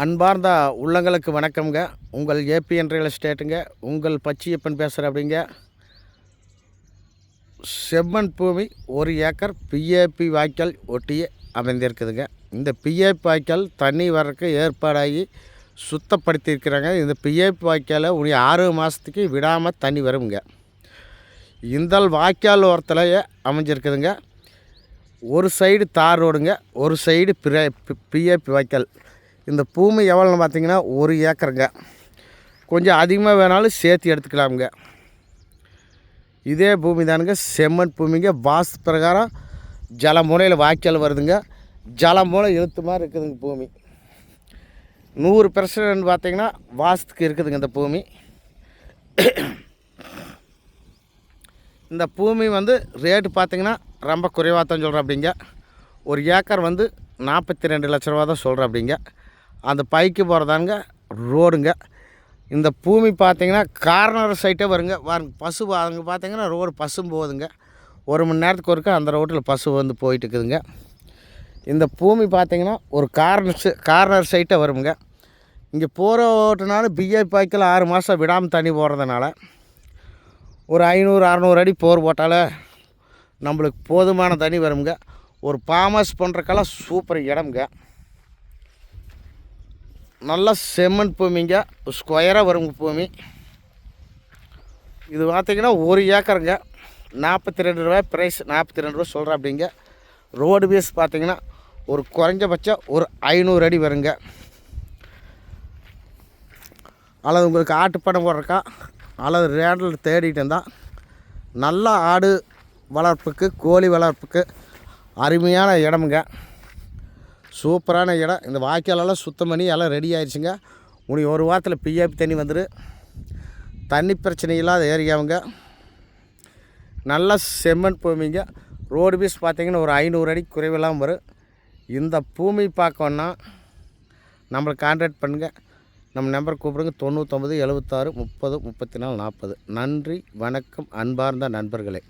அன்பார்ந்த உள்ளங்களுக்கு வணக்கம்ங்க. உங்கள் ஏபிஎன் ரியல் எஸ்டேட்டுங்க. உங்கள் பச்சியப்பன் பேசுகிறேன். அப்படிங்க, செம்மண் பூமி 1 ஏக்கர் பிஏபி வாய்க்கால் ஒட்டியே அமைந்திருக்குதுங்க. இந்த பிஏபி வாய்க்கால் தண்ணி வர்றதுக்கு ஏற்பாடாகி சுத்தப்படுத்தியிருக்கிறாங்க. இந்த பிஏபி வாய்க்கால் 6 மாதத்துக்கு விடாமல் தண்ணி வருங்க. இந்த வாய்க்கால் ஓரத்துலேயே அமைஞ்சிருக்குதுங்க. ஒரு சைடு தார் ரோடுங்க, ஒரு சைடு பிஏபி வாய்க்கால். இந்த பூமி எவ்வளோன்னு பார்த்தீங்கன்னா 1 ஏக்கருங்க. கொஞ்சம் அதிகமாக வேணாலும் சேர்த்து எடுத்துக்கலாமுங்க. இதே பூமி தானுங்க, செம்மண் பூமிங்க. வாஸ்து பிரகாரம் ஜலமூலையில் வாய்க்கால் வருதுங்க. ஜலமூலை இழுத்து மாதிரி இருக்குதுங்க பூமி. 100% பார்த்திங்கன்னா வாஸ்துக்கு இருக்குதுங்க இந்த பூமி. இந்த பூமி ரேட்டு பார்த்திங்கன்னா ரொம்ப குறைவாக தான் சொல்கிறேன். அப்படிங்க, 1 ஏக்கர் 42 லட்ச ரூபா தான் சொல்கிறேன். அப்படிங்க, அந்த பைக்கு போகிறதாங்க ரோடுங்க. இந்த பூமி பார்த்திங்கன்னா கார்னர் சைட்டே வருங்க. பசு அங்கே பார்த்திங்கன்னா ரோடு பசும் போகுதுங்க. 1 மணி நேரத்துக்கு ஒருக்க அந்த ரோட்டில் பசு போயிட்டு இருக்குதுங்க. இந்த பூமி பார்த்திங்கன்னா ஒரு கார்னர் சைட்டே வருங்க. இங்கே போகிற ஓட்டுனால பிஏபி வாய்க்கால் 6 மாதம் விடாமல் தண்ணி போடுறதுனால ஒரு 500-600 அடி போர் போட்டாலே நம்மளுக்கு போதுமான தண்ணி வருங்க. ஒரு பாமஸ் பண்ணுறக்கெல்லாம் சூப்பர் இடம்ங்க. நல்லா செம்மண் பூமிங்க, ஸ்கொயராக வருங்க பூமி. இது பார்த்திங்கன்னா 1 ஏக்கருங்க. 42 ரூபா ப்ரைஸ், 42 ரூபா சொல்கிறேன். அப்படிங்க, ரோடு பேஸ் பார்த்திங்கன்னா ஒரு குறைஞ்சபட்சம் ஒரு 500 அடி வருங்க. அல்லது உங்களுக்கு ஆட்டு படம் போடுறக்கா அல்லது ரேண்டில் தேடிட்டு இருந்தால் நல்ல ஆடு வளர்ப்புக்கு, கோழி வளர்ப்புக்கு அருமையான இடமுங்க. சூப்பரான இடம். இந்த வாய்க்காலெல்லாம் சுத்தம் பண்ணி எல்லாம் ரெடி ஆயிடுச்சுங்க. உங்களுக்கு 1 வாரத்தில் பிஏபி தண்ணி தண்ணி பிரச்சனை இல்லாத ஏரியாவுங்க. நல்ல செம்மண் பூமிங்க. ரோடு பீஸ் பார்த்திங்கன்னா ஒரு 500 அடி குறைவெல்லாம் வரும். இந்த பூமி பார்க்கணுன்னா நம்மளை கான்டாக்ட் பண்ணுங்கள். நம்ம நம்பர் கூப்பிடுங்க 99 76 30 34 40. நன்றி, வணக்கம் அன்பார்ந்த நண்பர்களே.